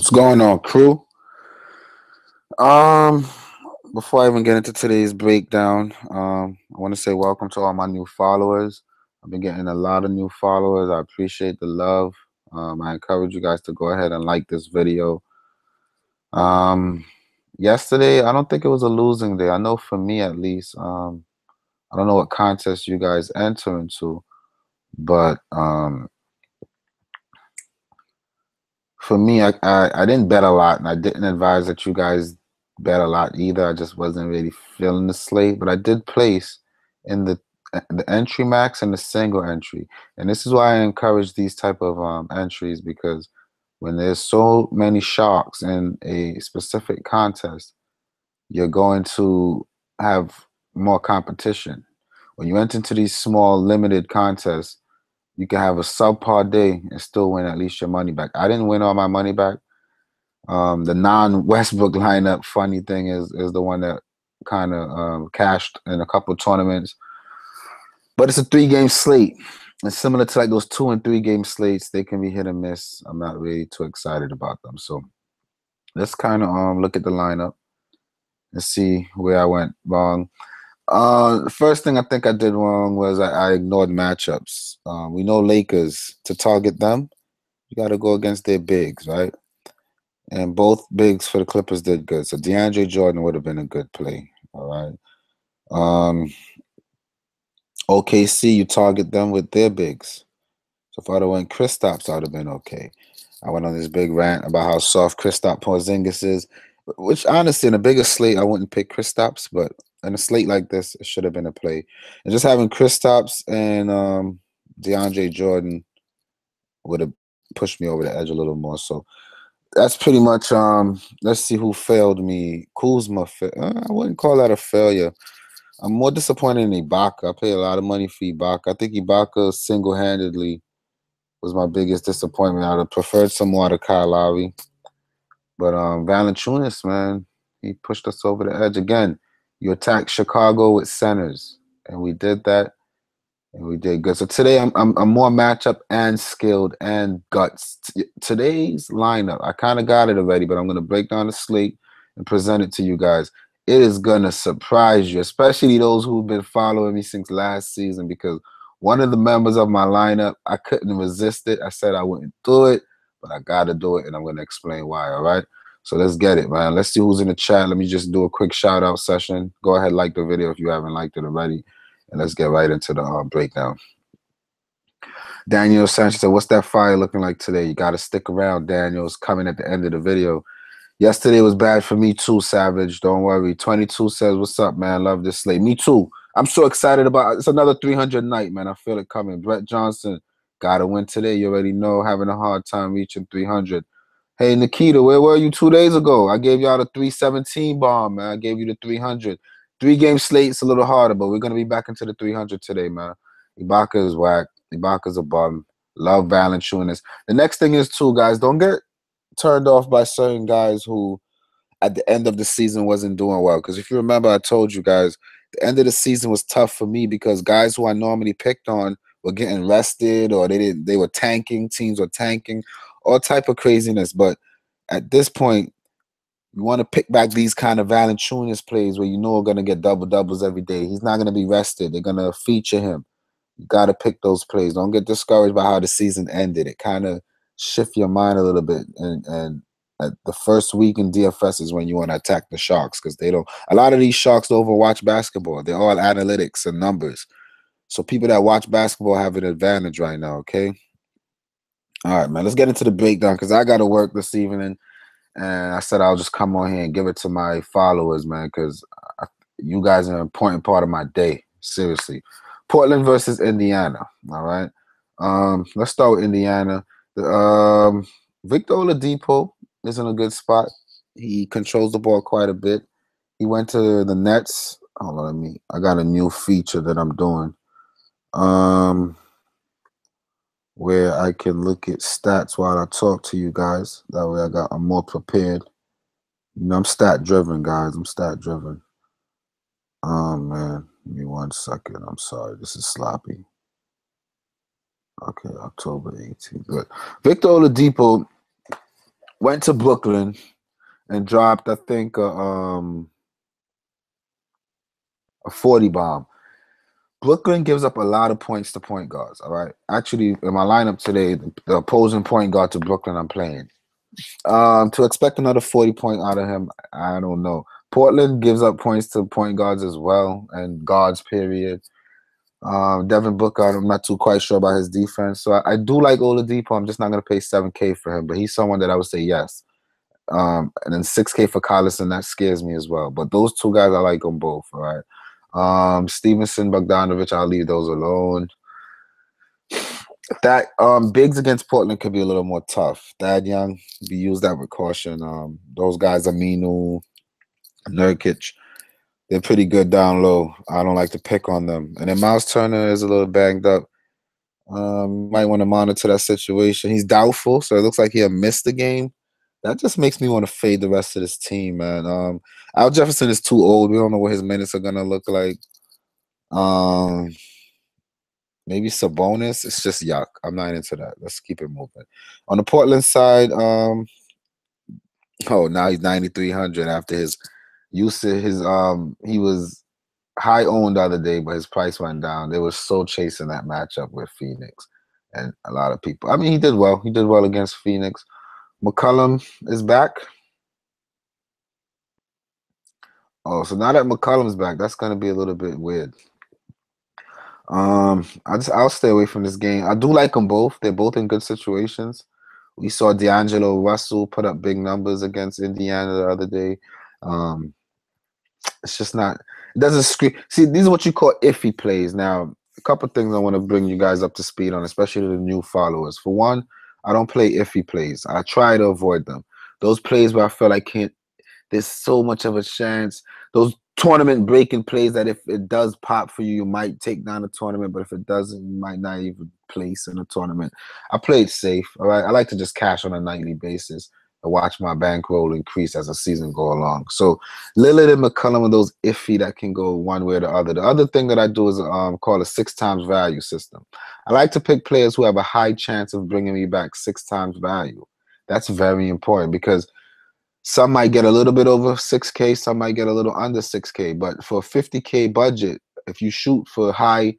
What's going on, crew? Um, Before I even get into today's breakdown, I want to say welcome to all my new followers. I've been getting a lot of new followers. I appreciate the love. I encourage you guys to go ahead and like this video. Um, Yesterday, I don't think it was a losing day. I know for me at least. I don't know what contest you guys enter into, but for me, I didn't bet a lot, and I didn't advise that you guys bet a lot either. I just wasn't really feeling the slate, but I did place in the entry max and the single entry, and this is why I encourage these type of entries, because when there's so many sharks in a specific contest, you're going to have more competition. When you enter into these small limited contests, you can have a subpar day and still win at least your money back. I didn't win all my money back. The non-Westbrook lineup, funny thing is the one that kind of cashed in a couple tournaments. But it's a 3-game slate. And similar to like those 2 and 3-game slates, they can be hit and miss. I'm not really too excited about them. So let's kind of look at the lineup and see where I went wrong. The first thing I think I did wrong was I ignored matchups. We know Lakers, to target them, you got to go against their bigs, right? And both bigs for the Clippers did good. So DeAndre Jordan would have been a good play, all right? OKC, you target them with their bigs. So if I'd have went Kristaps, I would have been okay. I went on this big rant about how soft Kristaps Porzingis is, which honestly, in a bigger slate, I wouldn't pick Kristaps, but in a slate like this, it should have been a play. And just having Kristaps and DeAndre Jordan would have pushed me over the edge a little more. So that's pretty much. Let's see who failed me. Kuzma. I wouldn't call that a failure. I'm more disappointed in Ibaka. I paid a lot of money for Ibaka. I think Ibaka single-handedly was my biggest disappointment. I'd have preferred some more out of Kyle Lowry. But Valanciunas, man, he pushed us over the edge again. You attacked Chicago with centers, and we did that, and we did good. So today I'm more matchup and skilled and guts. Today's lineup, I kind of got it already, but I'm gonna break down the slate and present it to you guys. It is gonna surprise you, especially those who've been following me since last season, because one of the members of my lineup, I couldn't resist it. I said I wouldn't do it, but I gotta do it, and I'm gonna explain why. All right. So let's get it, man. Let's see who's in the chat. Let me just do a quick shout out session. Go ahead, like the video if you haven't liked it already. And let's get right into the breakdown. Daniel Sanchez said, what's that fire looking like today? You got to stick around, Daniel. It's coming at the end of the video. Yesterday was bad for me too, Savage. Don't worry. 22 says, what's up, man? Love this slate. Me too. I'm so excited about it. It's another 300 night, man. I feel it coming. Brett Johnson, got to win today. You already know, having a hard time reaching 300. Hey, Nikita, where were you 2 days ago? I gave y'all the 317 bomb, man. I gave you the 300. 3-game slate's a little harder, but we're going to be back into the 300 today, man. Ibaka is whack. Ibaka's a bum. Love Valanciunas. The next thing is, too, guys, don't get turned off by certain guys who, at the end of the season, wasn't doing well. Because if you remember, I told you guys, the end of the season was tough for me because guys who I normally picked on were getting rested, or they were tanking. Teams were tanking. All type of craziness. But at this point, you want to pick back these kind of Valanciunas plays where you know are going to get double-doubles every day. He's not going to be rested. They're going to feature him. You got to pick those plays. Don't get discouraged by how the season ended. It kind of shift your mind a little bit. And at the first week in DFS is when you want to attack the Sharks, because they don't. A lot of these Sharks don't even watch basketball. They're all analytics and numbers. So people that watch basketball have an advantage right now, okay? All right, man. Let's get into the breakdown because I got to work this evening. And I said I'll just come on here and give it to my followers, man, because you guys are an important part of my day. Seriously. Portland versus Indiana. All right. Let's start with Indiana. Victor Oladipo is in a good spot. He controls the ball quite a bit. He went to the Nets. Hold on, I got a new feature that I'm doing. Where I can look at stats while I talk to you guys. That way I'm more prepared. You know, I'm stat driven, guys. I'm stat driven. Oh man, give me 1 second. I'm sorry. This is sloppy. Okay, October 18th. Good. Victor Oladipo Went to Brooklyn and dropped, I think, a 40 bomb. Brooklyn gives up a lot of points to point guards. All right. Actually, in my lineup today, the opposing point guard to Brooklyn I'm playing. To expect another 40 point out of him, I don't know. Portland gives up points to point guards as well, and guards, period. Devin Booker, I'm not too quite sure about his defense. So I do like Oladipo. I'm just not going to pay 7K for him, but he's someone that I would say yes. And then 6K for Collison, that scares me as well. But those two guys, I like them both, all right? Stevenson, Bogdanovich, I'll leave those alone. That bigs against Portland could be a little more tough. Thad Young, we use that with caution. Those guys, Aminu, Nurkic, they're pretty good down low. I don't like to pick on them. And then Miles Turner is a little banged up. Might want to monitor that situation. He's doubtful, so it looks like he'll miss the game. That just makes me want to fade the rest of this team, man. Al Jefferson is too old. We don't know what his minutes are gonna look like. Maybe Sabonis. It's just yuck. I'm not into that. Let's keep it moving. On the Portland side, oh, now he's 9,300 after his usage. He was high owned the other day, but his price went down. They were so chasing that matchup with Phoenix, and a lot of people. I mean, he did well. He did well against Phoenix. McCollum is back. Oh, so now that McCollum's back, that's gonna be a little bit weird. I'll stay away from this game. I do like them both. They're both in good situations. We saw D'Angelo Russell put up big numbers against Indiana the other day. It's just not. It doesn't scream. See, these are what you call iffy plays. Now, a couple things I want to bring you guys up to speed on, especially the new followers. For one, I don't play iffy plays. I try to avoid them. Those plays where I feel like there's so much of a chance. Those tournament breaking plays that if it does pop for you, you might take down the tournament, but if it doesn't, you might not even place in a tournament. I played safe. All right. I like to just cash on a nightly basis and watch my bankroll increase as the season go along. So Lillard and McCollum are those iffy that can go one way or the other. The other thing that I do is call a 6 times value system. I like to pick players who have a high chance of bringing me back 6 times value. That's very important because some might get a little bit over 6K, some might get a little under 6K. But for a 50K budget, if you shoot for high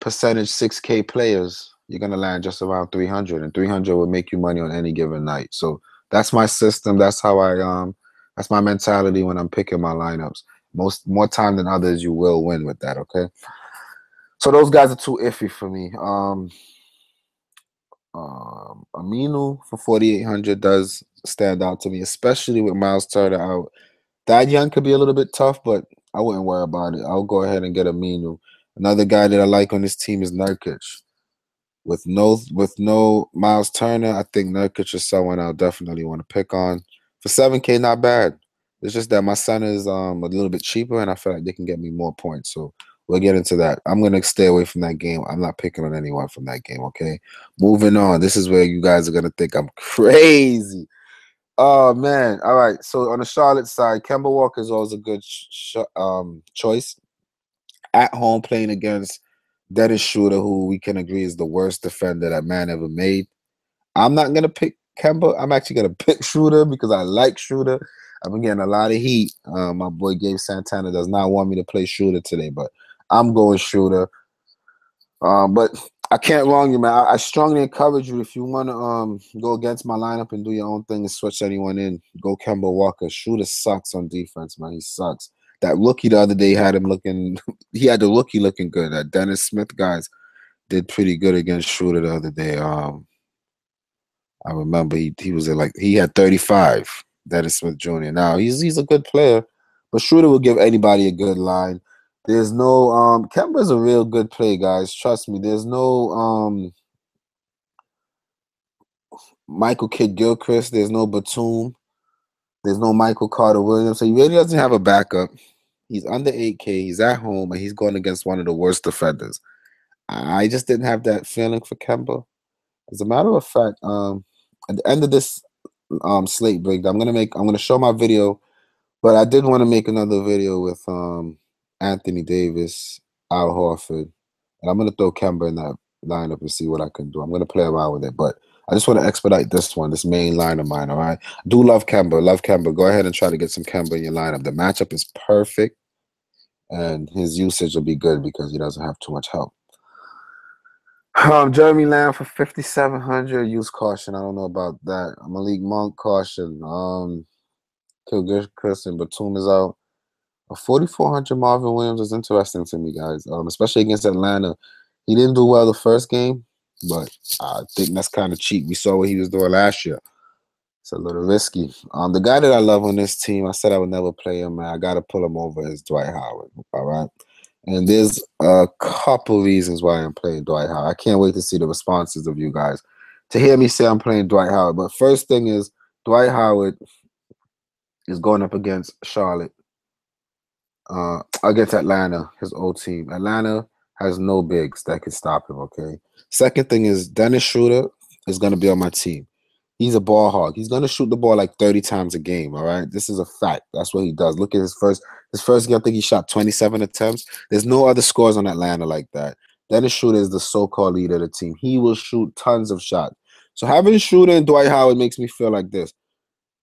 percentage 6K players, you're going to land just around 300. And 300 will make you money on any given night. So that's my system. That's how that's my mentality when I'm picking my lineups. More time than others, you will win with that, okay? So those guys are too iffy for me. Aminu for 4,800 does stand out to me, especially with Miles Turner out. Thad Young could be a little bit tough, but I wouldn't worry about it. I'll go ahead and get Aminu. Another guy that I like on this team is Nurkic. With no Miles Turner, I think Nurkic is someone I'll definitely want to pick on. For 7K, not bad. It's just that my son is a little bit cheaper, and I feel like they can get me more points. So we'll get into that. I'm going to stay away from that game. I'm not picking on anyone from that game, okay? Moving on. This is where you guys are going to think I'm crazy. Oh, man. All right. So on the Charlotte side, Kemba Walker is always a good choice. At home playing against Dennis Schroeder, who we can agree is the worst defender that man ever made. I'm not going to pick Kemba. I'm actually going to pick Schroeder because I like Schroeder. I've been getting a lot of heat. My boy Gabe Santana does not want me to play Schroeder today, but I'm going Schroeder. But I can't wrong you, man. I strongly encourage you if you want to go against my lineup and do your own thing and switch anyone in, go Kemba Walker. Schroeder sucks on defense, man. He sucks. That rookie the other day had him looking – he had the rookie looking good. That Dennis Smith guys did pretty good against Schroeder the other day. I remember he was he had 35, Dennis Smith Jr. Now, he's a good player, but Schroeder will give anybody a good line. There's no Kemba's a real good play, guys. Trust me. There's no Michael Kidd Gilchrist. There's no Batum. There's no Michael Carter Williams. So he really doesn't have a backup. He's under 8K. He's at home, and he's going against one of the worst defenders. I just didn't have that feeling for Kemba. As a matter of fact, at the end of this slate break, I'm gonna show my video, but I did want to make another video with Anthony Davis, Al Horford, and I'm gonna throw Kemba in that lineup and see what I can do. I'm gonna play around with it, but I just want to expedite this one, this main line of mine, all right? Do love Kemba. Love Kemba. Go ahead and try to get some Kemba in your lineup. The matchup is perfect, and his usage will be good because he doesn't have too much help. Jeremy Lamb for 5,700. Use caution. I don't know about that. Malik Monk, caution. Christian Batum is out. A 4,400 Marvin Williams is interesting to me, guys, especially against Atlanta. He didn't do well the first game, but I think that's kind of cheap. We saw what he was doing last year. It's a little risky. The guy that I love on this team, I said I would never play him, man. I got to pull him over, is Dwight Howard, all right? And there's a couple reasons why I'm playing Dwight Howard. I can't wait to see the responses of you guys to hear me say I'm playing Dwight Howard. But first thing is, Dwight Howard is going up against Charlotte, against Atlanta, his old team. Atlanta has no bigs that can stop him, okay? Second thing is, Dennis Schroeder is going to be on my team. He's a ball hog. He's going to shoot the ball like 30 times a game, all right? This is a fact. That's what he does. Look at his first game, I think he shot 27 attempts. There's no other scores on Atlanta like that. Dennis Schroeder is the so-called leader of the team. He will shoot tons of shots. So having Schroeder and Dwight Howard makes me feel like this.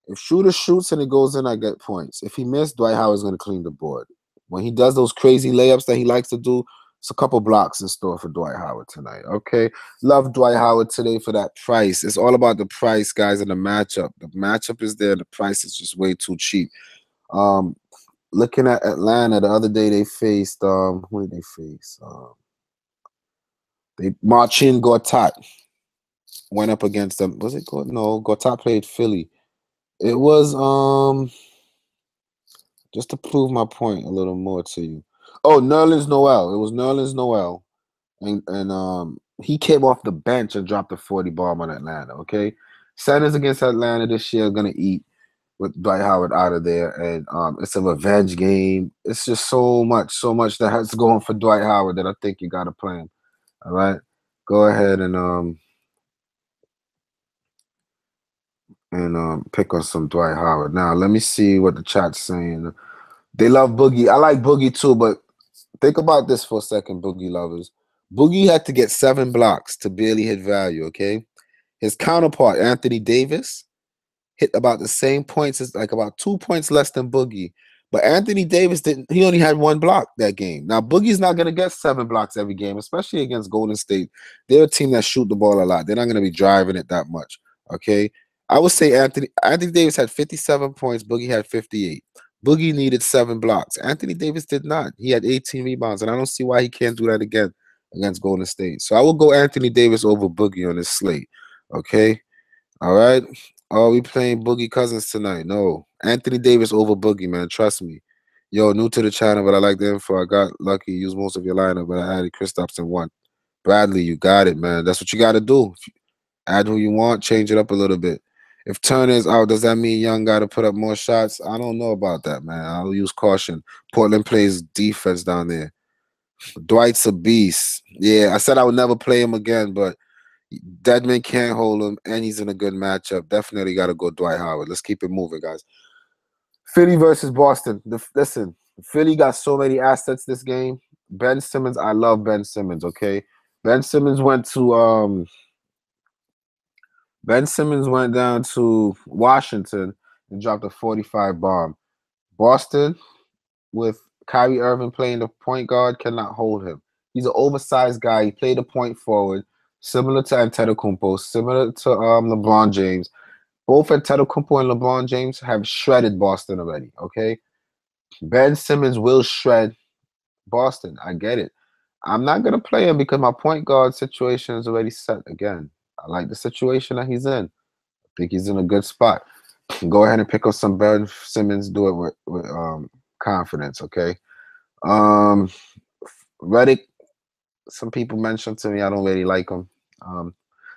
If Schroeder shoots and it goes in, I get points. If he missed, Dwight Howard's going to clean the board. When he does those crazy layups that he likes to do, it's a couple blocks in store for Dwight Howard tonight, okay? Love Dwight Howard today for that price. It's all about the price, guys, and the matchup. The matchup is there. The price is just way too cheap. Looking at Atlanta, the other day they faced, who did they face? They Marcin Gortat went up against them. Was it Gortat? No, Gortat played Philly. It was, just to prove my point a little more to you. Oh, Nerlens Noel. It was Nerlens Noel. And he came off the bench and dropped a 40 bomb on Atlanta, okay? Centers against Atlanta this year are going to eat with Dwight Howard out of there. And it's a revenge game. It's just so much that has going for Dwight Howard that I think you got to play him, all right? Go ahead and pick on some Dwight Howard. Now, let me see what the chat's saying. They love Boogie. I like Boogie too, but think about this for a second, Boogie lovers. Boogie had to get 7 blocks to barely hit value, okay? His counterpart, Anthony Davis, hit about the same points, as like about 2 points less than Boogie. But Anthony Davis he only had 1 block that game. Now, Boogie's not going to get 7 blocks every game, especially against Golden State. They're a team that shoot the ball a lot. They're not going to be driving it that much, okay? I would say Anthony Davis had 57 points. Boogie had 58. Boogie needed 7 blocks. Anthony Davis did not. He had 18 rebounds, and I don't see why he can't do that again against Golden State. So I will go Anthony Davis over Boogie on this slate, okay? All right? Oh, we playing Boogie Cousins tonight. No. Anthony Davis over Boogie, man. Trust me. Yo, new to the channel, but I like the info. I got lucky. Used most of your lineup, but I added Kristaps in 1. Bradley, you got it, man. That's what you got to do. Add who you want. Change it up a little bit. If Turner's out, does that mean Young got to put up more shots? I don't know about that, man. I'll use caution. Portland plays defense down there. Dwight's a beast. Yeah, I said I would never play him again, but Deadman can't hold him, and he's in a good matchup. Definitely got to go Dwight Howard. Let's keep it moving, guys. Philly versus Boston. Listen, Philly got so many assets this game. Ben Simmons, I love Ben Simmons, okay? Ben Simmons went down to Washington and dropped a 45 bomb. Boston, with Kyrie Irving playing the point guard, cannot hold him. He's an oversized guy. He played a point forward, similar to Antetokounmpo, similar to LeBron James. Both Antetokounmpo and LeBron James have shredded Boston already, okay? Ben Simmons will shred Boston. I get it. I'm not going to play him because my point guard situation is already set again. I like the situation that he's in. I think he's in a good spot. Go ahead and pick up some Ben Simmons. Do it with confidence, okay? Reddick, some people mentioned to me I don't really like him.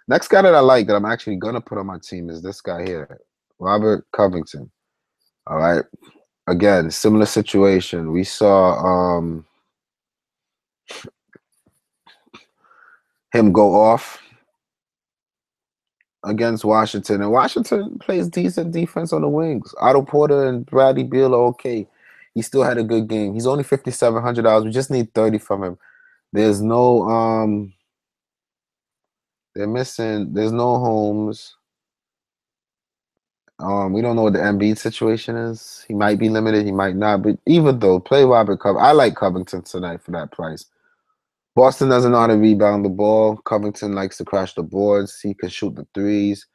Next guy that I like that I'm actually going to put on my team is this guy here, Robert Covington. All right. Again, similar situation. We saw him go off against Washington, and Washington plays decent defense on the wings. Otto Porter and Bradley Beal are okay. He still had a good game. He's only $5,700. We just need 30 from him. There's no They're missing. There's no Holmes. We don't know what the Embiid situation is. He might be limited. He might not. But even though, play Robert Covington. I like Covington tonight for that price. Boston doesn't know how to rebound the ball. Covington likes to crash the boards. He can shoot the threes.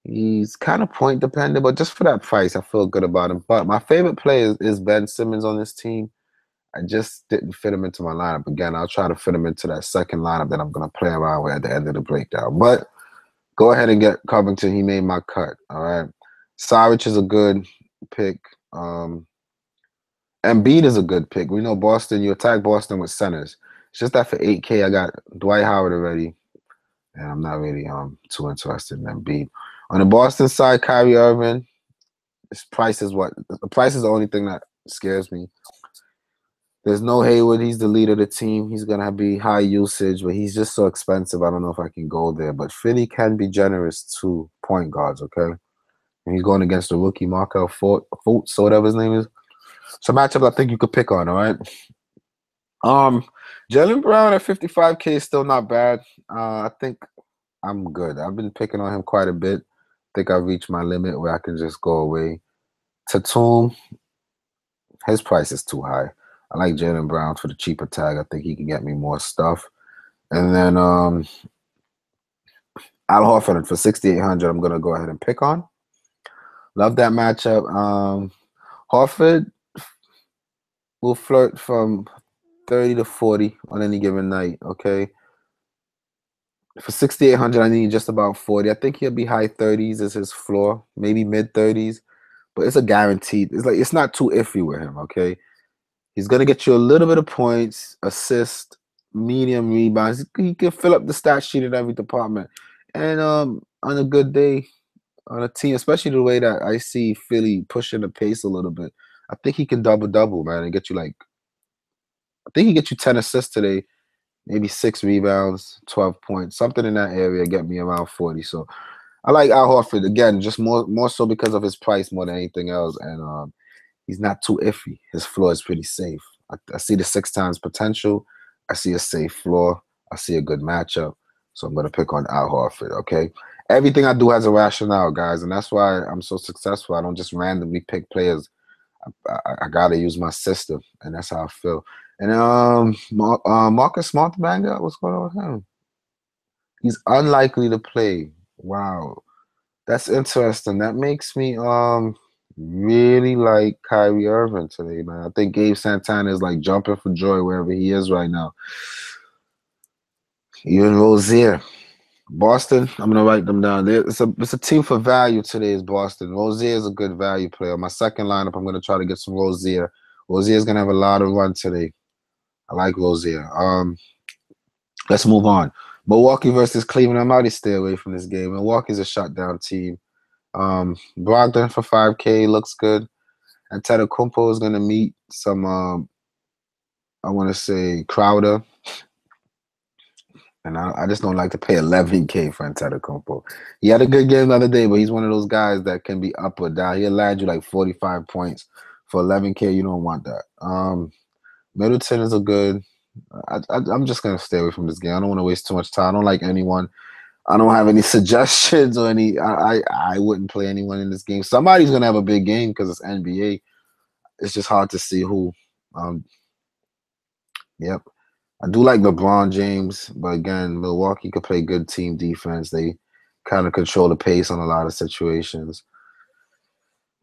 He's kind of point dependent, but just for that price, I feel good about him. But my favorite player is Ben Simmons on this team. I just didn't fit him into my lineup. Again, I'll try to fit him into that second lineup that I'm going to play around with at the end of the breakdown. But go ahead and get Covington. He made my cut. All right. Saric is a good pick. Embiid is a good pick. We know Boston, you attack Boston with centers. It's just that for 8K, I got Dwight Howard already. And I'm not really too interested in Embiid. On the Boston side, Kyrie Irving, his price is what? The price is the only thing that scares me. There's no Hayward. He's the leader of the team. He's going to be high usage, but he's just so expensive. I don't know if I can go there. But Philly can be generous to point guards, okay? And he's going against the rookie Markel Fultz, or whatever his name is. So matchup I think you could pick on, all right? Jaylen Brown at 55K is still not bad. I think I'm good. I've been picking on him quite a bit. I think I've reached my limit where I can just go away. Tatum, his price is too high. I like Jaylen Brown for the cheaper tag. I think he can get me more stuff. And then Al Horford for 6,800, I'm going to go ahead and pick on. Love that matchup. Horford will flirt from 30 to 40 on any given night, okay? For 6,800, I need just about 40. I think he'll be high 30s as his floor, maybe mid 30s, but it's a guaranteed. It's like it's not too iffy with him, okay? He's gonna get you a little bit of points, assist, medium rebounds. He can fill up the stat sheet in every department. And on a good day, on a team, especially the way that I see Philly pushing the pace a little bit, I think he can double, man, and get you I think he get you 10 assists today. Maybe 6 rebounds, 12 points, something in that area, get me around 40. So I like Al Horford again, just more so because of his price more than anything else. And he's not too iffy. His floor is pretty safe. I see the 6 times potential. I see a safe floor. I see a good matchup. So I'm gonna pick on Al Horford. Okay. Everything I do has a rationale, guys, and that's why I'm so successful. I don't just randomly pick players. I gotta use my system, and that's how I feel. And Marcus Smart Banga, what's going on with him? He's unlikely to play. Wow, that's interesting. That makes me really like Kyrie Irving today, man. I think Gabe Santana is like jumping for joy wherever he is right now. Even Rozier. Boston, I'm gonna write them down. It's a team for value today. Is Boston. Rozier is a good value player. My second lineup, I'm gonna try to get some Rozier. Rozier is gonna have a lot of run today. I like Rozier. Let's move on. Milwaukee versus Cleveland. I'm already stay away from this game. Milwaukee's a shutdown team. Brogdon for 5K looks good. And Antetokounmpo is gonna meet some. I want to say Crowder. And I just don't like to pay 11K for Antetokounmpo. He had a good game the other day, but he's one of those guys that can be up or down. He'll land you like 45 points. For 11K, you don't want that. Middleton is a good. I'm just going to stay away from this game. I don't want to waste too much time. I don't like anyone. I don't have any suggestions or any. I wouldn't play anyone in this game. Somebody's going to have a big game because it's NBA. It's just hard to see who. Yep. I do like LeBron James, but again, Milwaukee could play good team defense. They kind of control the pace on a lot of situations.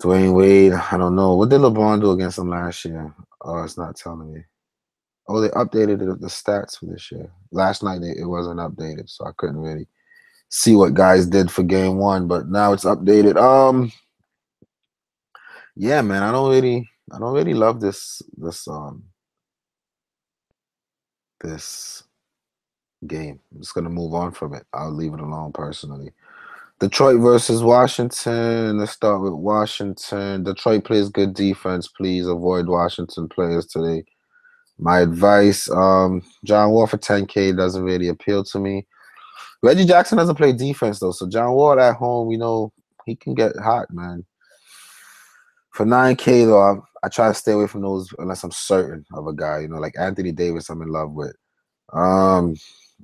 Dwayne Wade, I don't know. What did LeBron do against them last year? Oh, it's not telling me. Oh, they updated the stats for this year. Last night it wasn't updated, so I couldn't really see what guys did for game 1, but now it's updated. Yeah, man, I don't really love this game. I'm just gonna move on from it. I'll leave it alone personally. Detroit versus Washington. Let's start with Washington. Detroit plays good defense. Please avoid Washington players today. My advice, John Wall for 10K doesn't really appeal to me. Reggie Jackson doesn't play defense though, so John Wall at home, he can get hot, man. For 9K though, I try to stay away from those unless I'm certain of a guy, like Anthony Davis I'm in love with.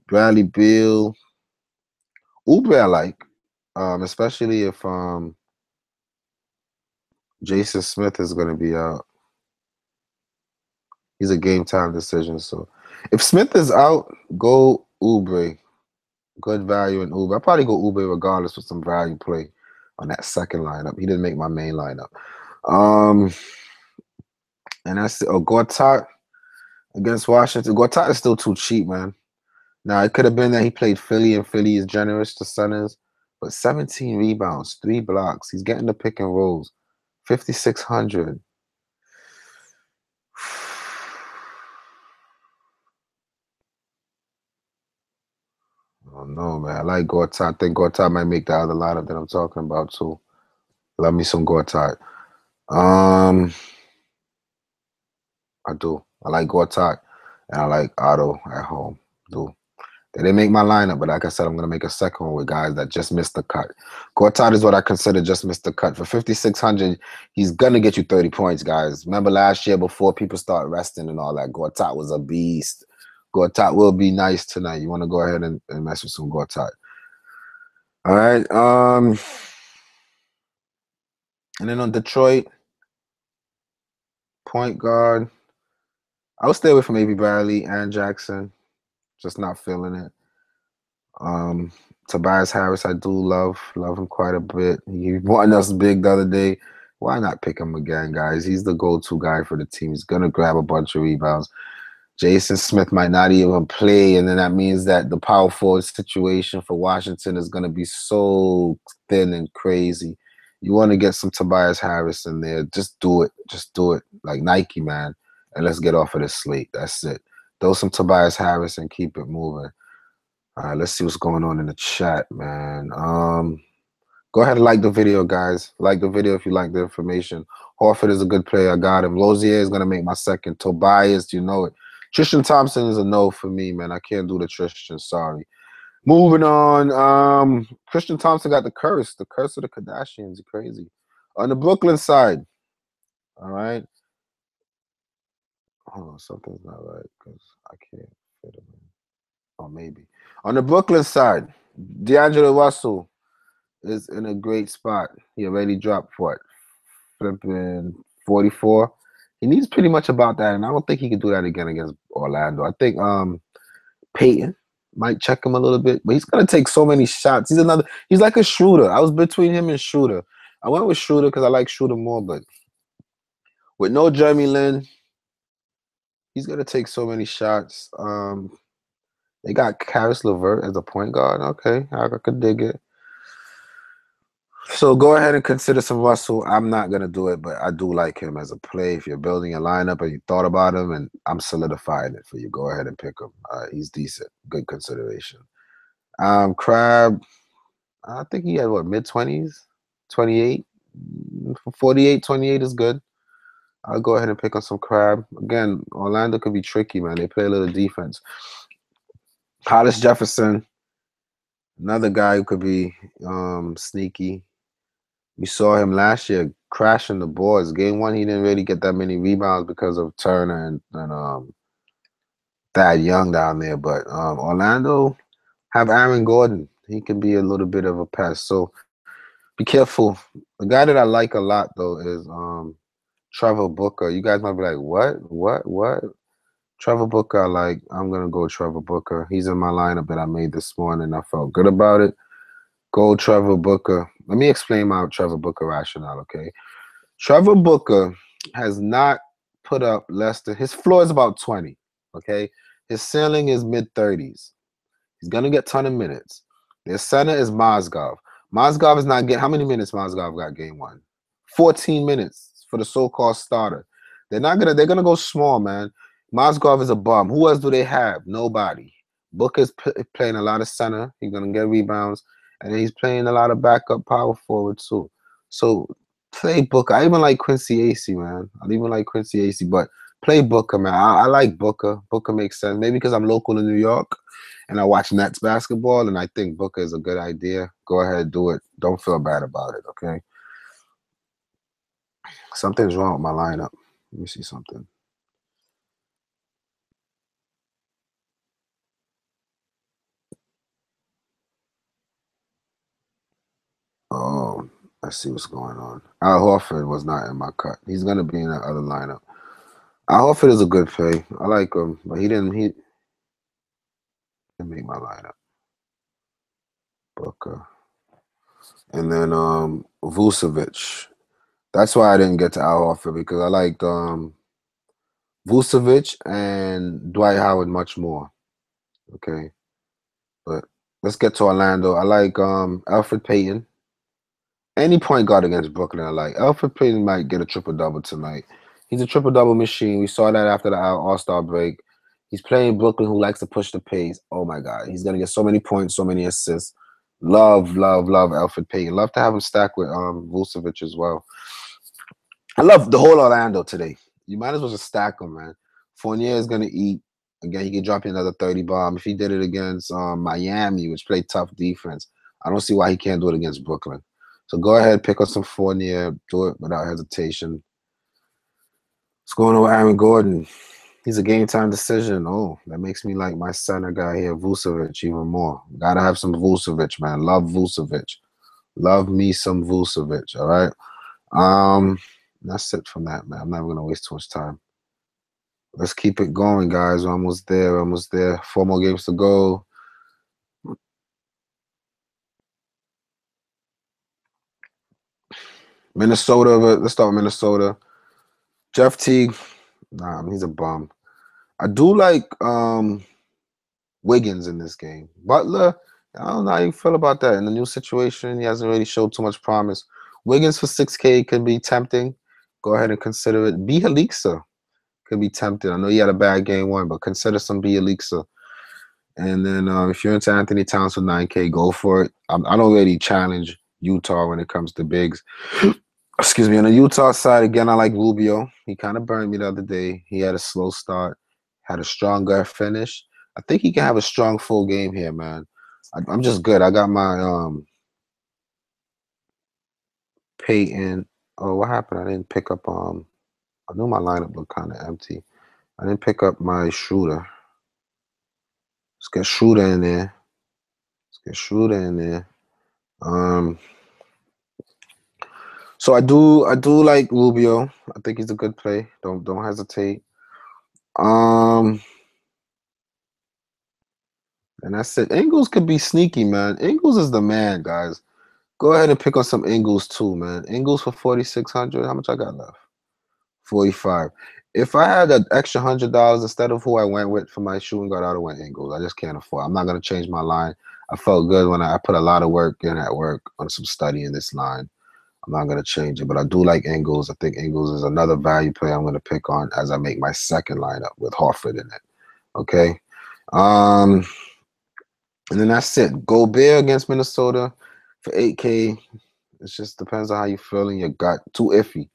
Bradley Beal. Uber I like, especially if Jason Smith is going to be out. He's a game time decision. So if Smith is out, go Uber. Good value in Uber. I'll probably go Uber regardless with some value play on that second lineup. He didn't make my main lineup. And that's Gortat against Washington. Gortat is still too cheap, man. Now it could have been that he played Philly and Philly is generous to centers, but 17 rebounds, 3 blocks. He's getting the pick and rolls. 5,600. Oh no, man. I like Gortat. I think Gortat might make the other lineup that I'm talking about too. Love me some Gortat. I do. I like Gortat and I like Otto at home. Do. They didn't make my lineup, but like I said, I'm gonna make a second one with guys that just missed the cut. Gortat is what I consider just missed the cut. For 5,600, he's gonna get you 30 points, guys. Remember last year before people start resting and all that, Gortat was a beast. Gortat will be nice tonight. You want to go ahead and mess with some Gortat. All right. And then on Detroit, point guard, I'll stay away from A.B. Bradley and Jackson. Just not feeling it. Tobias Harris, I do love him quite a bit. He won us big the other day. Why not pick him again, guys? He's the go-to guy for the team. He's gonna grab a bunch of rebounds. Jason Smith might not even play, and then that means that the power forward situation for Washington is gonna be so thin and crazy. You want to get some Tobias Harris in there. Just do it. Just do it. Like Nike, man. And let's get off of this slate. That's it. Throw some Tobias Harris and keep it moving. All right, let's see what's going on in the chat, man. Go ahead and like the video, guys. Like the video if you like the information. Horford is a good player. I got him. Lozier is going to make my second. Tobias, you know it. Tristan Thompson is a no for me, man. I can't do the Tristan. Sorry. Moving on. Tristan Thompson got the curse. The curse of the Kardashians. Crazy. On the Brooklyn side. All right. Hold on. Something's not right because I can't fit him in. Oh, maybe. On the Brooklyn side, D'Angelo Russell is in a great spot. He already dropped what? Flipping 44. He needs pretty much about that, and I don't think he can do that again against Orlando. I think Peyton might check him a little bit, but he's gonna take so many shots. He's like a shooter. I was between him and Shooter. I went with Shooter because I like Shooter more, but with no Jeremy Lin, he's gonna take so many shots. They got Karis LeVert as a point guard. Okay, I could dig it. So go ahead and consider some Russell. I'm not going to do it, but I do like him as a play. If you're building a lineup and you thought about him, and I'm solidifying it for you, go ahead and pick him. He's decent. Good consideration. Crab, I think he had, what, mid-20s? 28? 48, 28 is good. I'll go ahead and pick on some Crab. Again, Orlando could be tricky, man. They play a little defense. Hollis Jefferson, another guy who could be sneaky. We saw him last year crashing the boards. Game one, he didn't really get that many rebounds because of Turner and Thad Young down there. But Orlando have Aaron Gordon. He can be a little bit of a pest. So be careful. The guy that I like a lot, though, is Trevor Booker. You guys might be like, what? Trevor Booker, I'm going to go Trevor Booker. He's in my lineup that I made this morning. I felt good about it. Go Trevor Booker. Let me explain my Trevor Booker rationale, okay? Trevor Booker has not put up less than, his floor is about 20, okay? His ceiling is mid-30s. He's going to get a ton of minutes. Their center is Mozgov. Mozgov is not getting, how many minutes Mozgov got game one? 14 minutes for the so-called starter. They're going to go small, man. Mozgov is a bum. Who else do they have? Nobody. Booker's playing a lot of center. He's going to get rebounds. And he's playing a lot of backup power forward too. So play Booker. I even like Quincy Acey, man. I even like Quincy Acey, but play Booker, man. I like Booker. Booker makes sense. Maybe because I'm local in New York and I watch Nets basketball, and I think Booker is a good idea. Go ahead, do it. Don't feel bad about it, okay? Something's wrong with my lineup. Let me see something. Oh, I see what's going on. Al Horford was not in my cut. He's gonna be in that other lineup. Al Horford is a good play. I like him, but he didn't make my lineup. Booker. And then Vucevic. That's why I didn't get to Al Horford because I liked Vucevic and Dwight Howard much more. Okay. But let's get to Orlando. I like Elfrid Payton. Any point guard against Brooklyn, I like. Elfrid Payton might get a triple-double tonight. He's a triple-double machine. We saw that after the All-Star break. He's playing Brooklyn, who likes to push the pace. Oh, my God. He's going to get so many points, so many assists. Love, love, love Elfrid Payton. Love to have him stacked with Vucevic as well. I love the whole Orlando today. You might as well just stack them, man. Fournier is going to eat. Again, he can drop you another 30 bomb. If he did it against Miami, which played tough defense, I don't see why he can't do it against Brooklyn. So go ahead, pick up some Fournier. Do it without hesitation. What's going on with Aaron Gordon? He's a game-time decision. Oh, that makes me like my center guy here, Vucevic, even more. Got to have some Vucevic, man. Love Vucevic. Love me some Vucevic, all right? That's it from that, man. I'm not going to waste too much time. Let's keep it going, guys. We're almost there. Almost there. 4 more games to go. Minnesota. Let's start with Minnesota. Jeff Teague. Nah, he's a bum. I do like Wiggins in this game. Butler, I don't know how you feel about that. In the new situation, he hasn't really showed too much promise. Wiggins for 6K could be tempting. Go ahead and consider it. Bielitsa could be tempting. I know he had a bad game one, but consider some Bielitsa. And then if you're into Anthony Towns for 9K, go for it. I don't really challenge Utah when it comes to bigs. Excuse me. On the Utah side, again, I like Rubio. He kind of burned me the other day. He had a slow start, had a stronger finish. I think he can have a strong full game here, man. I'm just good. I got my Peyton. Oh, what happened? I didn't pick up I knew my lineup looked kind of empty. I didn't pick up my Schroeder. Let's get Schroeder in there. Let's get Schroeder in there. So I do like Rubio. I think he's a good play. Don't hesitate. And that's it. Ingles could be sneaky, man. Ingles is the man, guys. Go ahead and pick on some Ingles too, man. Ingles for 4,600. How much I got left? 45. If I had an extra $100 instead of who I went with for my shooting guard, I would have went Ingles. I just can't afford. I'm not gonna change my line. I felt good when I put a lot of work in at work on some study in this line. I'm not gonna change it, but I do like Ingles. I think Ingles is another value play I'm gonna pick on as I make my second lineup with Horford in it. Okay. And then that's it. Gobert against Minnesota for 8K. It just depends on how you feel in your gut. Too iffy.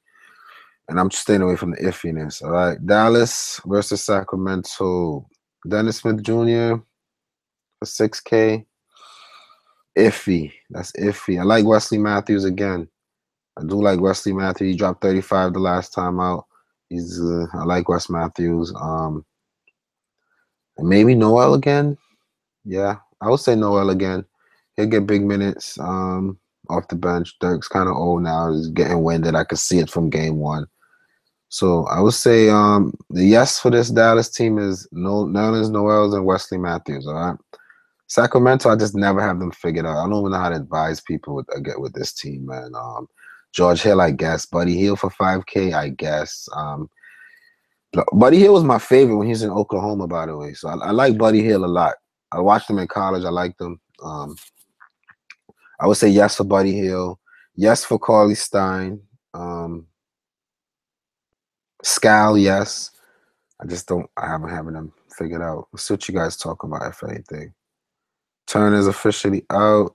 And I'm just staying away from the iffiness. All right. Dallas versus Sacramento. Dennis Smith Jr. for 6K. Iffy. That's iffy. I like Wesley Matthews again. I do like Wesley Matthews. He dropped 35 the last time out. I like Wes Matthews. And maybe Noel again. Yeah, I would say Noel again. He'll get big minutes off the bench. Dirk's kind of old now. He's getting winded. I could see it from game one. So I would say the yes for this Dallas team is Nerlens Noel and Wesley Matthews. All right. Sacramento, I just never have them figured out. I don't even know how to advise people with this team, man. George Hill, I guess. Buddy Hill for 5K, I guess. Buddy Hill was my favorite when he was in Oklahoma, by the way. So I like Buddy Hill a lot. I watched him in college. I liked him. I would say yes for Buddy Hill. Yes for Cauley Stein. Scal, yes. I haven't having them figured out. Let's see what you guys talk about, if anything. Turner's officially out.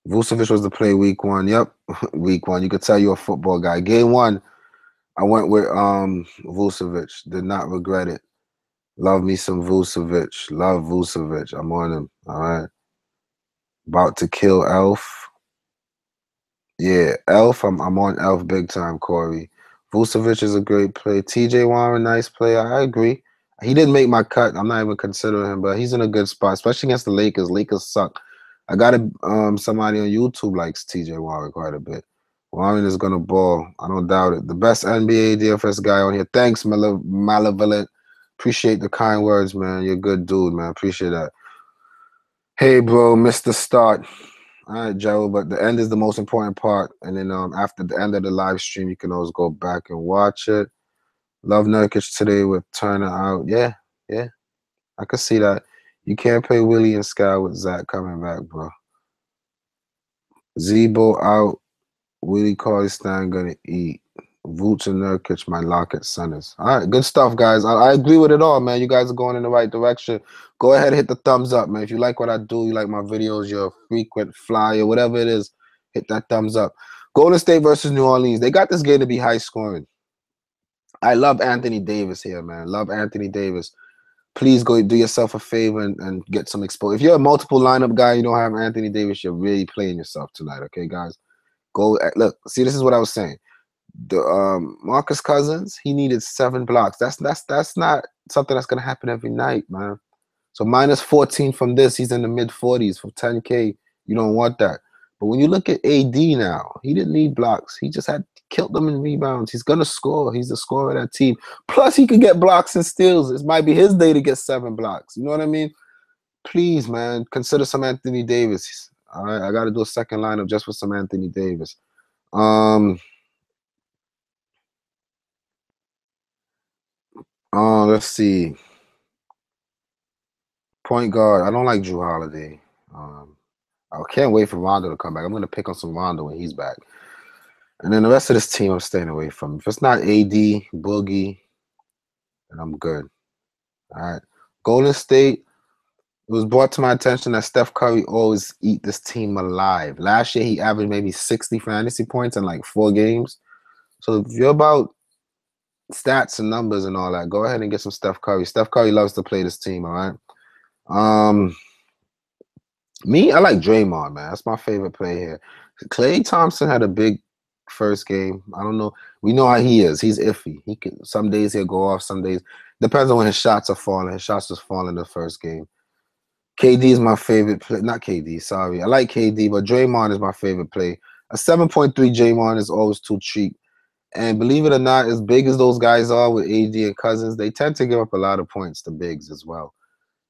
Vucevic was the play week one. Yep, week one. You could tell you're a football guy. Game one, I went with Vucevic. Did not regret it. Love me some Vucevic. Love Vucevic. I'm on him. All right. About to kill Elf. Yeah, Elf. I'm on Elf big time, Corey. Vucevic is a great play. TJ Warren, nice player. I agree. He didn't make my cut. I'm not even considering him, but he's in a good spot, especially against the Lakers. Lakers suck. I got somebody on YouTube likes TJ Warren quite a bit. Warren is gonna ball. I don't doubt it. The best NBA DFS guy on here. Thanks, Malevolent. Appreciate the kind words, man. You're a good dude, man. Appreciate that. Hey, bro, missed the start. All right, Joe, but the end is the most important part. And then after the end of the live stream, you can always go back and watch it. Love Nurkic today with Turner out. Yeah, yeah. I can see that. You can't play Willie and Sky with Zach coming back, bro. Zebo out. Willie Cauley-Stein gonna eat. Vooch and Nurkic might lock at centers. All right, good stuff, guys. I agree with it all, man. You guys are going in the right direction. Go ahead and hit the thumbs up, man. If you like what I do, you like my videos, you're a frequent flyer, whatever it is, hit that thumbs up. Golden State versus New Orleans. They got this game to be high scoring. I love Anthony Davis here, man. Love Anthony Davis. Please go do yourself a favor and get some exposure. If you're a multiple lineup guy, you don't have Anthony Davis, you're really playing yourself tonight, okay, guys? Go look. See, this is what I was saying. The Marcus Cousins, he needed 7 blocks. That's not something that's gonna happen every night, man. So minus 14 from this, he's in the mid 40s for 10K. You don't want that. But when you look at AD now, he didn't need blocks. He just had killed them in rebounds. He's gonna score. He's the scorer of that team. Plus, he could get blocks and steals. It might be his day to get 7 blocks. You know what I mean? Please, man, consider some Anthony Davis. All right, I got to do a second lineup just for some Anthony Davis. Let's see. Point guard. I don't like Drew Holiday. I can't wait for Rondo to come back. I'm gonna pick on some Rondo when he's back. And then the rest of this team, I'm staying away from. If it's not AD, Boogie, then I'm good. All right. Golden State. It was brought to my attention that Steph Curry always eat this team alive. Last year, he averaged maybe 60 fantasy points in like 4 games. So if you're about stats and numbers and all that, go ahead and get some Steph Curry. Steph Curry loves to play this team, all right? Me, I like Draymond, man. That's my favorite play here. Klay Thompson had a big first game. I don't know. We know how he is. He's iffy. He can some days he'll go off, some days. Depends on when his shots are falling. His shots was falling the first game. KD is my favorite play. Not KD, sorry. I like KD, but Draymond is my favorite play. A 7.3 Draymond is always too cheap. And believe it or not, as big as those guys are with AD and Cousins, they tend to give up a lot of points to bigs as well.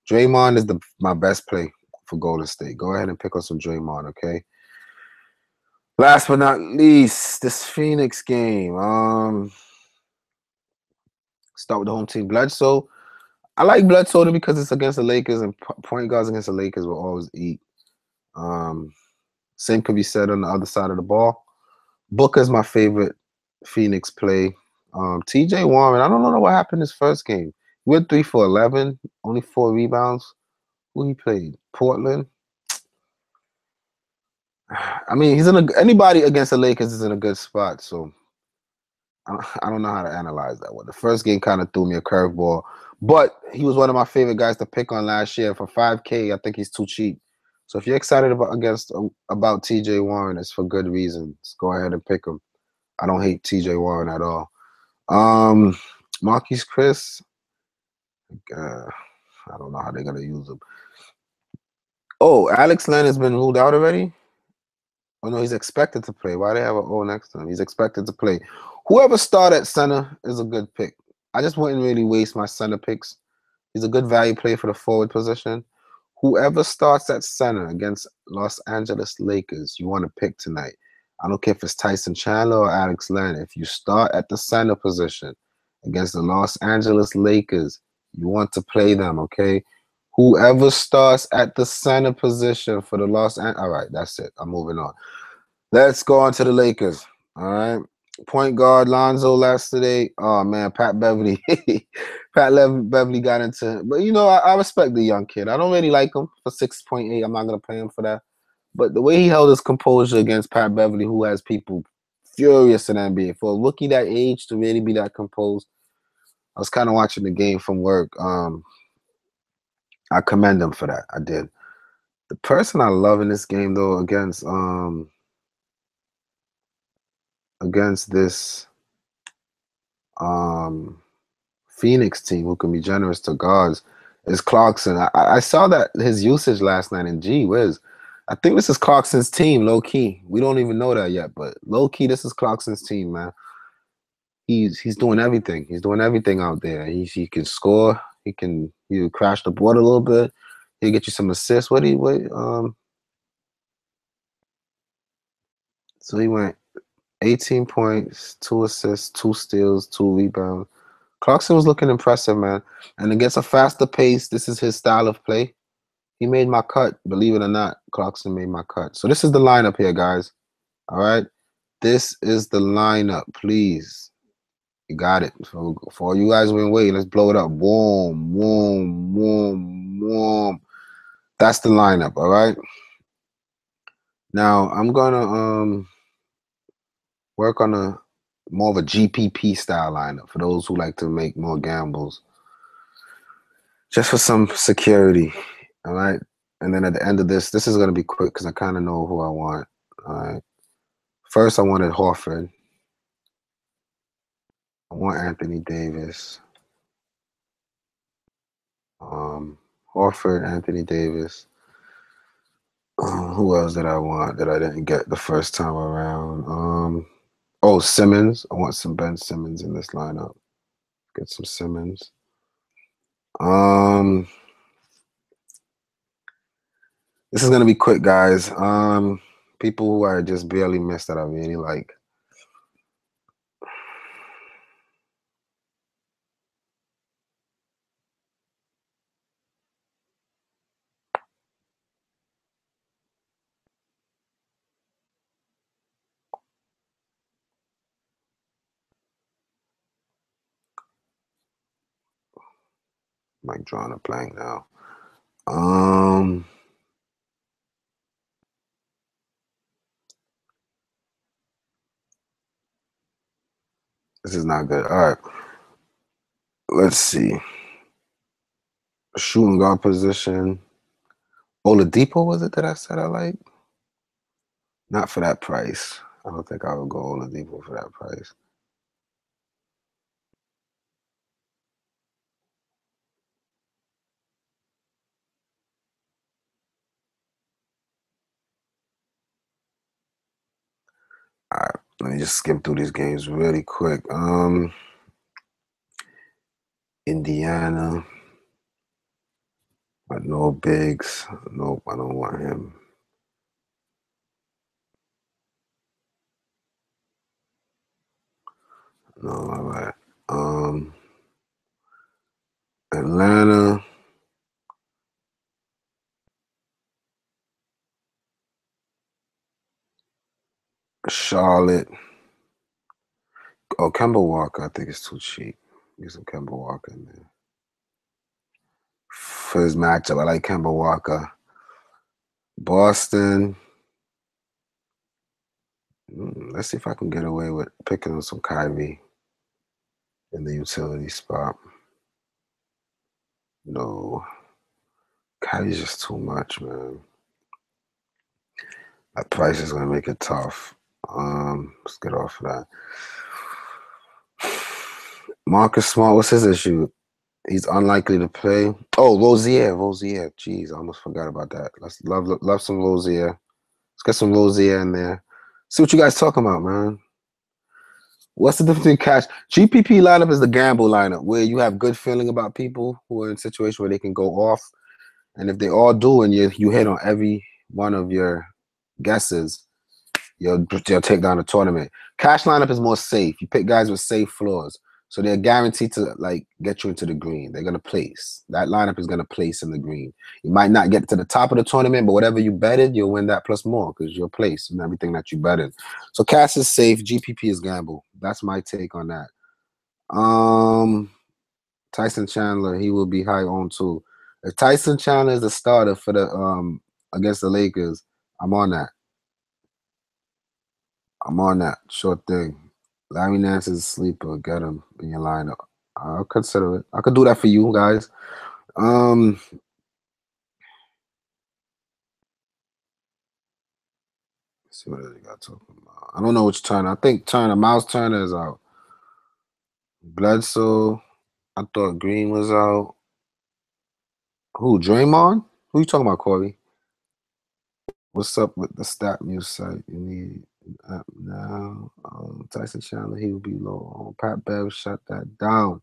Draymond is my best play for Golden State. Go ahead and pick up some Draymond, okay? Last but not least, this Phoenix game. Start with the home team. Bledsoe. I like Bledsoe because it's against the Lakers, and point guards against the Lakers will always eat. Same could be said on the other side of the ball. Booker's my favorite Phoenix play. TJ Warren, I don't know what happened his first game. He went 3 for 11, only 4 rebounds. Who he played? Portland. I mean, anybody against the Lakers is in a good spot, so I don't know how to analyze that one. The first game kind of threw me a curveball, but he was one of my favorite guys to pick on last year. For 5K, I think he's too cheap. So if you're excited about TJ Warren, it's for good reasons. Go ahead and pick him. I don't hate TJ Warren at all. Marquise Chris, I don't know how they're gonna use him. Oh, Alex Len has been ruled out already? Oh no, he's expected to play. Why do they have an O next to him? He's expected to play. Whoever started at center is a good pick. I just wouldn't really waste my center picks. He's a good value play for the forward position. Whoever starts at center against Los Angeles Lakers, you want to pick tonight. I don't care if it's Tyson Chandler or Alex Len. If you start at the center position against the Los Angeles Lakers, you want to play them, okay? Whoever starts at the center position for the all right, that's it. I'm moving on. Let's go on to the Lakers. All right. Point guard Lonzo last today. Oh man, Pat Beverly. Beverly got into, but you know, I respect the young kid. I don't really like him for 6.8. I'm not gonna play him for that. But the way he held his composure against Pat Beverly, who has people furious in NBA, for a rookie that age to really be that composed, I was kind of watching the game from work. I commend him for that. I did. The person I love in this game, though, against this Phoenix team who can be generous to guards is Clarkson. I saw that his usage last night, and gee whiz, I think this is Clarkson's team, low key. We don't even know that yet, but low key, this is Clarkson's team, man. He's doing everything. He's doing everything out there. He can score. He'll crash the board a little bit. He'll get you some assists. So he went 18 points, 2 assists, 2 steals, 2 rebounds. Clarkson was looking impressive, man. And against a faster pace, this is his style of play. He made my cut, believe it or not. Clarkson made my cut. So this is the lineup here, guys. All right. This is the lineup, please. You got it. So for all you guys who been waiting, let's blow it up. Boom, boom, boom, boom. That's the lineup, all right? Now I'm gonna work on a more of a GPP style lineup for those who like to make more gambles. Just for some security. All right. And then at the end of this is gonna be quick because I kind of know who I want. All right. First, I wanted Horford. I want Anthony Davis. Horford, Anthony Davis. Who else did I want that I didn't get the first time around? Oh, Simmons. I want some Ben Simmons in this lineup. Get some Simmons. This is gonna be quick, guys. People who I just barely missed that I really like. I'm like drawing a blank now. This is not good. All right. Let's see. Shooting guard position. Oladipo, was it that I said I like? Not for that price. I don't think I would go Oladipo for that price. All right, let me just skim through these games really quick. Indiana, but no bigs. Nope, I don't want him. No, all right. Atlanta. Charlotte. Oh, Kemba Walker, I think it's too cheap. Get some Kemba Walker in there. For his matchup, I like Kemba Walker. Boston. Let's see if I can get away with picking on some Kyrie in the utility spot. No. Kyrie's just too much, man. That price is going to make it tough. Let's get off of that. Marcus Smart, what's his issue? He's unlikely to play. Oh, Rozier. Jeez, I almost forgot about that. Let's love some Rozier. Let's get some Rozier in there. See what you guys talking about, man. What's the difference between cash? GPP lineup is the gamble lineup where you have good feeling about people who are in a situation where they can go off. And if they all do and you hit on every one of your guesses, you'll take down the tournament. Cash lineup is more safe. You pick guys with safe floors. So they're guaranteed to like get you into the green. They're gonna place. That lineup is gonna place in the green. You might not get to the top of the tournament, but whatever you betted, you'll win that plus more because you'll place and everything that you betted. So cash is safe. GPP is gamble. That's my take on that. Tyson Chandler, he will be high on too. If Tyson Chandler is the starter for the against the Lakers, I'm on that. I'm on that. Sure thing. Larry Nance is a sleeper. Get him in your lineup. I'll consider it. I could do that for you guys. Let's see what else you got talking about. I don't know which Turner. I think Miles Turner is out. Bledsoe. I thought Green was out. Who? Draymond? Who you talking about, Corey? What's up with the stat news site? You need an app now. Tyson Chandler, he will be low. Pat Bev shut that down.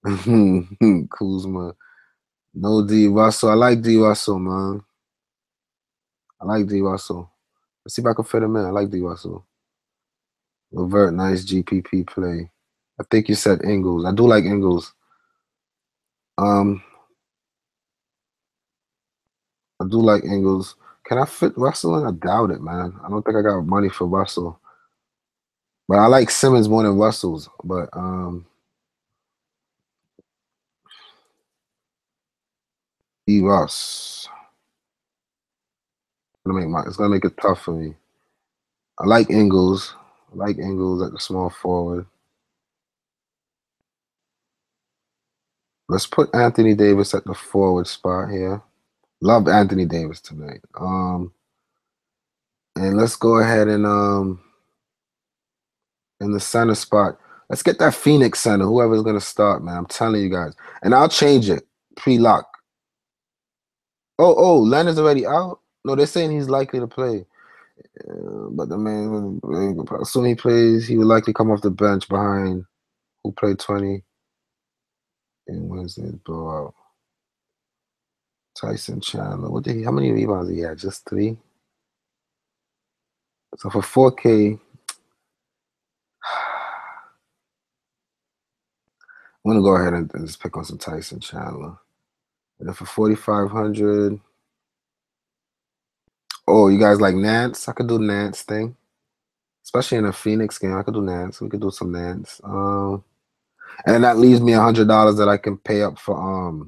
Kuzma. No D Russell. I like D Russell, man. I like D Russell. Let's see if I can fit him in. I like D Russell. Levert, nice GPP play. I think you said Ingles. I do like Ingles. I do like Ingles. Can I fit Russell in? I doubt it, man. I don't think I got money for Russell. But I like Simmons more than Russell's. But D Russ. It's gonna make it tough for me. I like Ingles. I like Ingles at the small forward. Let's put Anthony Davis at the forward spot here. Love Anthony Davis tonight. And let's go ahead and in the center spot, let's get that Phoenix center, whoever's gonna start, man. I'm telling you guys. And I'll change it. Pre-lock. Oh, Leonard's already out? No, they're saying he's likely to play. But the man, as soon as he plays, he will likely come off the bench behind who played 20 in Wednesday's blowout. Tyson Chandler. How many rebounds he had? Just 3? So for 4K, I'm gonna go ahead and just pick on some Tyson Chandler. And then for 4,500, oh, you guys like Nance? I could do Nance thing, especially in a Phoenix game. I could do Nance. We could do some Nance. And that leaves me $100 that I can pay up for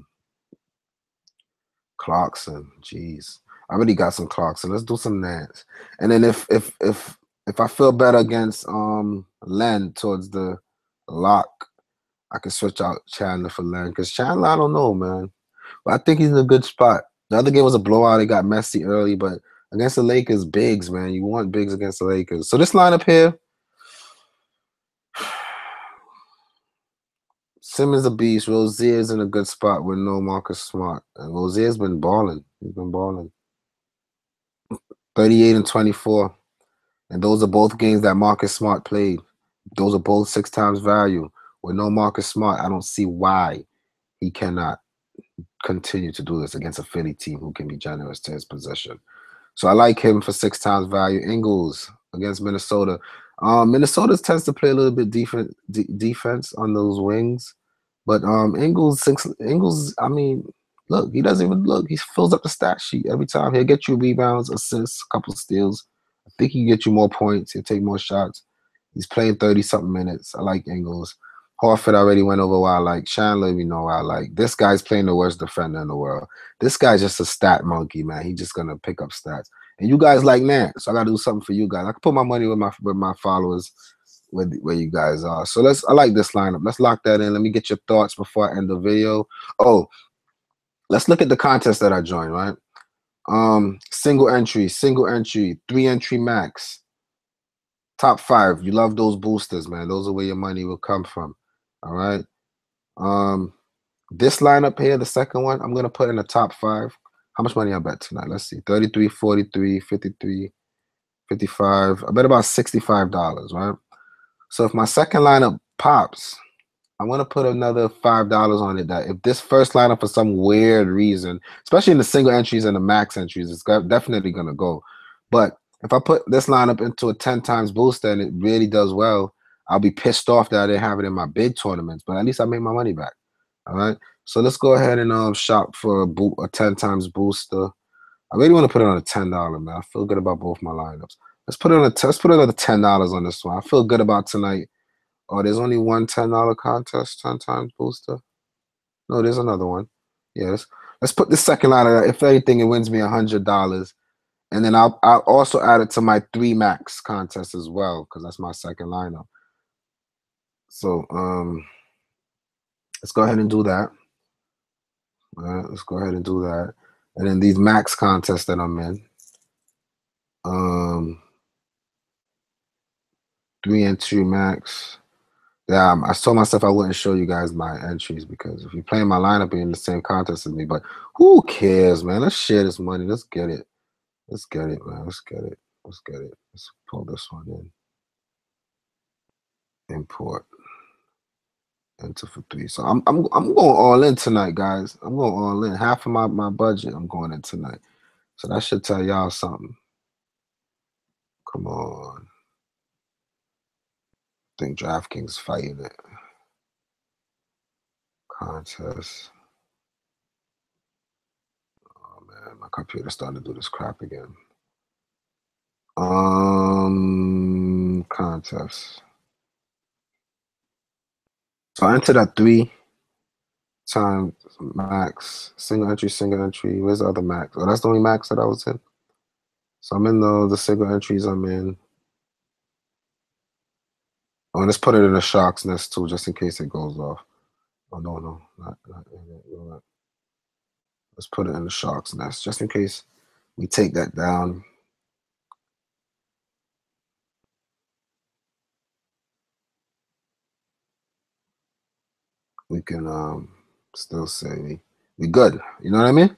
Clarkson. Jeez, I already got some Clarkson. Let's do some Nance. And then if I feel better against Len towards the lock, I can switch out Chandler for Len. Because Chandler, I don't know, man. But I think he's in a good spot. The other game was a blowout. It got messy early, but against the Lakers, bigs, man. You want bigs against the Lakers. So this lineup here, Simmons a beast. Rozier's in a good spot with no Marcus Smart. And Rozier's been balling. He's been balling. 38 and 24. And those are both games that Marcus Smart played. Those are both 6 times value. With no Marcus Smart, I don't see why he cannot continue to do this against a Philly team who can be generous to his possession. So I like him for 6 times value. Ingles against Minnesota. Minnesota tends to play a little bit defense on those wings. But Ingles, I mean, look, he doesn't even look. He fills up the stat sheet every time. He'll get you rebounds, assists, a couple of steals. I think he can get you more points. He'll take more shots. He's playing 30-something minutes. I like Ingles. Horford already went over why I like. Chandler, you know why I like. This guy's playing the worst defender in the world. This guy's just a stat monkey, man. He's just gonna pick up stats. And you guys like Nance, so I gotta do something for you guys. I can put my money with my followers where you guys are. So I like this lineup. Let's lock that in. Let me get your thoughts before I end the video. Oh, let's look at the contest that I joined, right? Single entry, 3-entry max. Top 5. You love those boosters, man. Those are where your money will come from. All right. This lineup here, the second one, I'm gonna put in the top 5. How much money I bet tonight? Let's see. 33, 43, 53, 55. I bet about $65, right? So if my second lineup pops, I'm gonna put another $5 on it. That if this first lineup for some weird reason, especially in the single entries and the max entries, it's definitely gonna go. But if I put this lineup into a 10 times booster and it really does well, I'll be pissed off that I didn't have it in my big tournaments. But at least I made my money back. All right. So let's go ahead and shop for a 10 times booster. I really want to put it on a $10, man. I feel good about both my lineups. Let's put another $10 on this one. I feel good about tonight. Oh, there's only one $10 contest, 10 times booster. No, there's another one. Yes. Let's put the second line. If anything, it wins me $100. And then I'll also add it to my 3 max contest as well, because that's my second lineup. So let's go ahead and do that. All right, let's go ahead and do that. And then these max contests that I'm in. 3-entry max. Yeah, I told myself I wouldn't show you guys my entries because if you're playing my lineup, you're in the same contest as me. But who cares, man? Let's share this money. Let's get it. Let's get it, man. Let's get it. Let's get it. Let's pull this one in. Import. Enter for 3. So I'm going all in tonight, guys. I'm going all in. Half of my budget I'm going in tonight. So that should tell y'all something. Come on. I think Draftkings fighting it. Contest. Oh man, my computer's starting to do this crap again. Contest. So I entered at 3 times max. Single entry. Where's the other max? Oh, that's the only max that I was in. So I'm in the single entries I'm in. Oh, let's put it in the Sharks nest too, just in case it goes off. Oh no, not let's put it in the Sharks nest, just in case we take that down. We can still say we good. You know what I mean?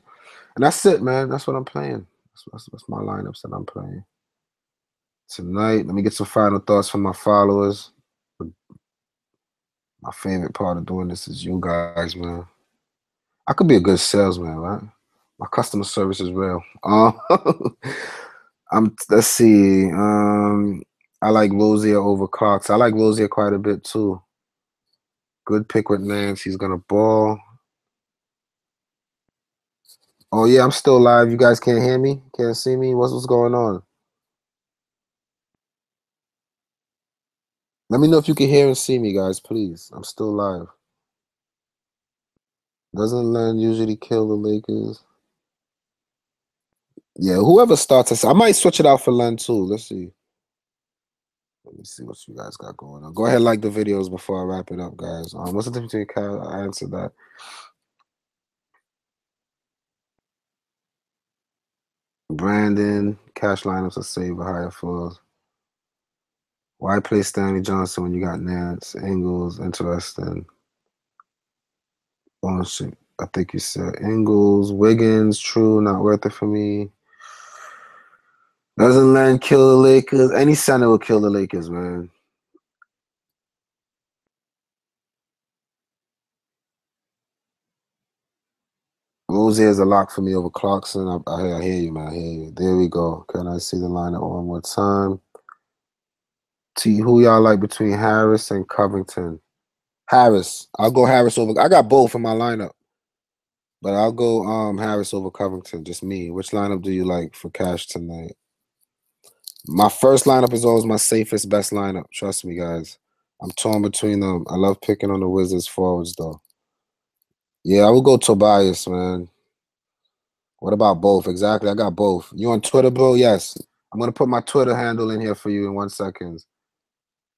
And that's it, man. That's what I'm playing. That's my lineups that I'm playing tonight. Let me get some final thoughts from my followers. My favorite part of doing this is you guys, man. I could be a good salesman, right? My customer service is real. Let's see. I like Rozier over Clarks. I like Rozier quite a bit too. Good pick with Nance. He's gonna ball. Oh yeah, I'm still live. You guys can't hear me? Can't see me? What's going on? Let me know if you can hear and see me, guys, please. I'm still live. Doesn't Len usually kill the Lakers? Yeah, whoever starts, I might switch it out for Len too. Let's see. Let me see what you guys got going on. Go ahead, like the videos before I wrap it up, guys. What's the difference between Cal? I answered that. Brandon, cash lineups are saver, higher floors. Why play Stanley Johnson when you got Nance, Ingles? Interesting. Oh shit. I think you said Ingles, Wiggins, true, not worth it for me. Doesn't Len kill the Lakers? Any center will kill the Lakers, man. Rozier is a lock for me over Clarkson. I hear you, man. I hear you. There we go. Can I see the lineup one more time? T, who y'all like between Harris and Covington? Harris. I'll go Harris over. I got both in my lineup, but I'll go Harris over Covington. Just me. Which lineup do you like for cash tonight? My first lineup is always my safest, best lineup. Trust me, guys. I'm torn between them. I love picking on the Wizards forwards, though. Yeah, I will go Tobias, man. What about both? Exactly. I got both. You on Twitter, bro? Yes. I'm going to put my Twitter handle in here for you in 1 second.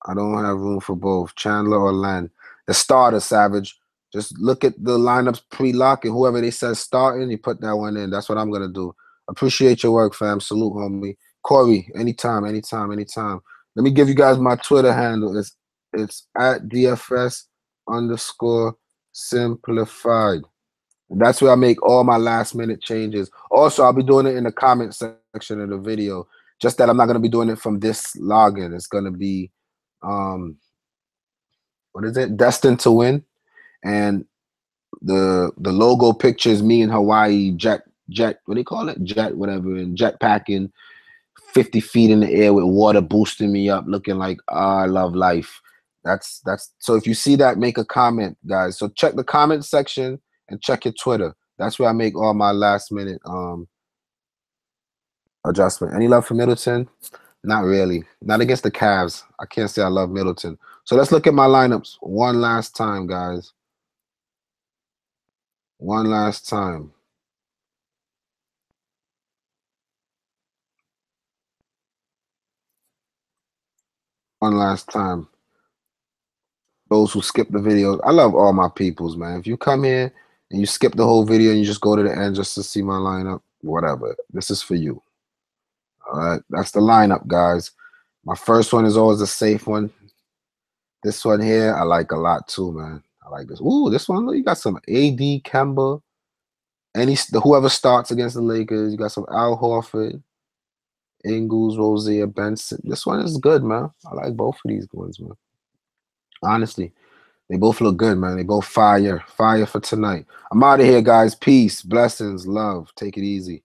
I don't have room for both. Chandler or Len. The starter, Savage. Just look at the lineups pre-lock, and whoever they said starting, you put that one in. That's what I'm going to do. Appreciate your work, fam. Salute, homie. Corey, anytime. Let me give you guys my Twitter handle. It's at DFS _ simplified. That's where I make all my last minute changes. Also, I'll be doing it in the comment section of the video. Just that I'm not going to be doing it from this login. It's going to be, what is it? Destined to win. And the logo pictures me in Hawaii jet, what do you call it? Jet, whatever, and jet packing 50 feet in the air with water boosting me up, looking like I love life. That's so if you see that, make a comment, guys. So check the comment section and check your Twitter. That's where I make all my last minute adjustment. Any love for Middleton? Not really. Not against the Cavs. I can't say I love Middleton. So let's look at my lineups one last time, guys. One last time. One last time. Those who skip the videos. I love all my peoples, man. If you come here and you skip the whole video and you just go to the end just to see my lineup, whatever. This is for you. All right. That's the lineup, guys. My first one is always a safe one. This one here, I like a lot too, man. I like this. Ooh, this one, look, you got some AD, Kemba. Whoever starts against the Lakers, you got some Al Horford. Ingles, Rosier, Benson. This one is good, man. I like both of these ones, man. Honestly, they both look good, man. They both fire. Fire for tonight. I'm out of here, guys. Peace, blessings, love. Take it easy.